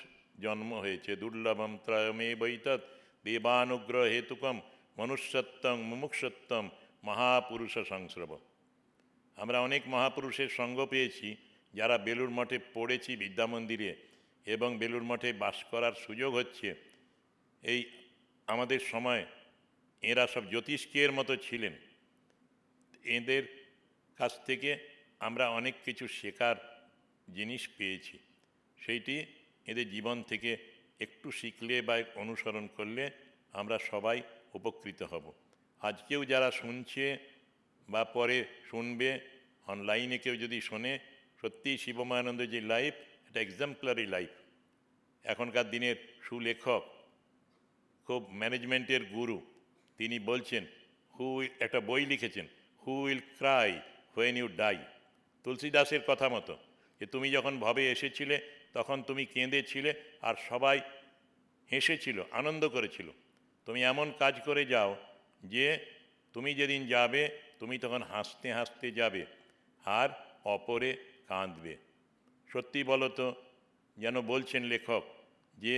Speaker 1: জন্ম হয়েছে। দুর্লভম ত্রয়মে বৈতৎ দেবানুগ্রহ হেতুকম মনুষ্যত্বং মুমুক্ষুত্বম মহাপুরুষ সংস্রব। আমরা অনেক মহাপুরুষের সঙ্গ পেয়েছি, যারা বেলুড় মঠে পড়েছি বিদ্যা মন্দিরে, এবং বেলুড় মঠে বাস করার সুযোগ হচ্ছে। এই আমাদের সময় এরা সব জ্যোতিষ্কের মতো ছিলেন। এদের কাছ থেকে আমরা অনেক কিছু শেখার জিনিস পেয়েছি। সেইটি এদের জীবন থেকে একটু শিখলে বা অনুসরণ করলে আমরা সবাই উপকৃত হব। আজকেও যারা শুনছে বা পরে শুনবে, অনলাইনে কেউ যদি শোনে, সত্যিই শিবময়ানন্দজির লাইফ একটা এক্সাম্পলারি লাইফ। এখনকার দিনের সুলেখক, খুব ম্যানেজমেন্টের গুরু, তিনি বলছেন, একটা বই লিখেছেন, who will cry when you die. তুলসীদাসের কথা মতো, যে তুমি যখন ভবে এসেছিলে তখন তুমি কেঁদেছিলে, আর সবাই হেসেছিল, আনন্দ করেছিল। তুমি এমন কাজ করে যাও যে তুমি যেদিন যাবে, তুমি তখন হাসতে হাসতে যাবে আর অপরে কাঁদবে। সত্যি বলো তো, যেন বলছেন লেখক, যে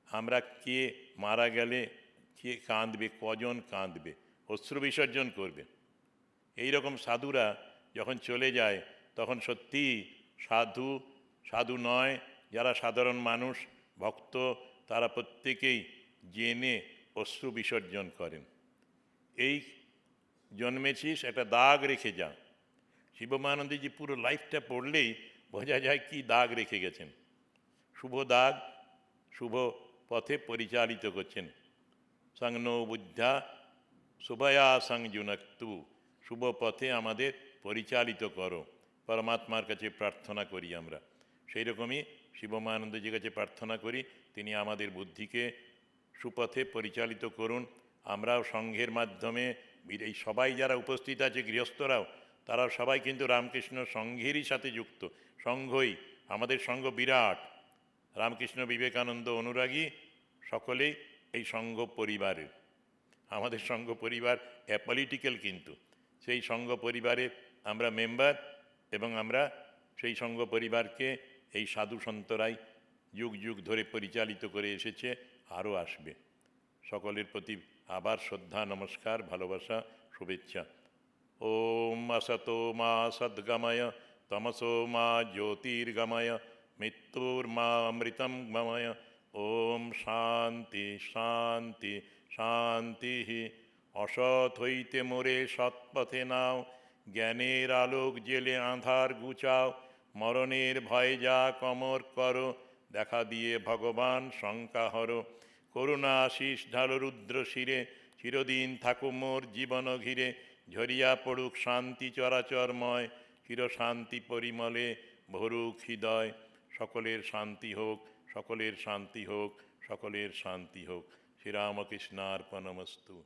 Speaker 1: আমরা কে মারা গেলে কে কাঁদবে, কজন কাঁদবে, অশ্রু বিসর্জন করবে। এই রকম সাধুরা যখন চলে যায়, তখন সত্যি সাধু সাধু নয়, যারা সাধারণ মানুষ, ভক্ত, তারা প্রত্যেকেই জেনে অশ্রু বিসর্জন করেন। এই জন্মেছিস, একটা দাগ রেখে যা। শিবময়ানন্দজি পুরো লাইফটা পড়লেই বোঝা যায় কি দাগ রেখে গেছেন। শুভ দাগ, শুভ পথে পরিচালিত করছেন। সংনো বুদ্ধা শুভয়া সংযুনক্তু, শুভ পথে আমাদের পরিচালিত করো, পরমাত্মার কাছে প্রার্থনা করি আমরা। সেই রকমই শিবময়ানন্দজির কাছে প্রার্থনা করি, তিনি আমাদের বুদ্ধিকে সুপথে পরিচালিত করুন। আমরাও সংঘের মাধ্যমে, এই সবাই যারা উপস্থিত আছে, গৃহস্থরাও, তারা সবাই কিন্তু রামকৃষ্ণ সংঘেরই সাথে যুক্ত। সংঘই আমাদের সংঘ বিরাট। রামকৃষ্ণ বিবেকানন্দ অনুরাগী সকলেই এই সংঘ পরিবারের। আমাদের সংঘ পরিবার অ্যাপলিটিক্যাল, কিন্তু সেই সংঘ পরিবারে আমরা মেম্বার, এবং আমরা সেই সংঘ পরিবারকে এই সাধু সন্তরাই যুগ যুগ ধরে পরিচালিত করে এসেছে, আরও আসবে। সকলের প্রতি আবার শ্রদ্ধা, নমস্কার, ভালোবাসা, শুভেচ্ছা। ওম আসতো মা সদ্গময় তমসো মা জ্যোতির্গময় মৃত্যুর্মা অমৃতম গময়। ওম শান্তি শান্তি শান্তি। অসৎ হইতে মোরে সৎপথে নাও, জ্ঞানের আলোক জেলে আঁধার গুচাও। মরণের ভয় যা কমর করো, দেখা দিয়ে ভগবান শঙ্কা হরো। করুণা আশিস ঢালো রুদ্র শিরে, চিরদিন থাকুক মোর জীবন ঘিরে, ঝরিয়া পড়ুক শান্তি চরাচরময়, চিরশান্তি পরিমলে ভরুক হৃদয়। সকলের শান্তি হোক, সকলের শান্তি হোক, সকলের শান্তি হোক। শ্রীরামকৃষ্ণার্পণমস্তু।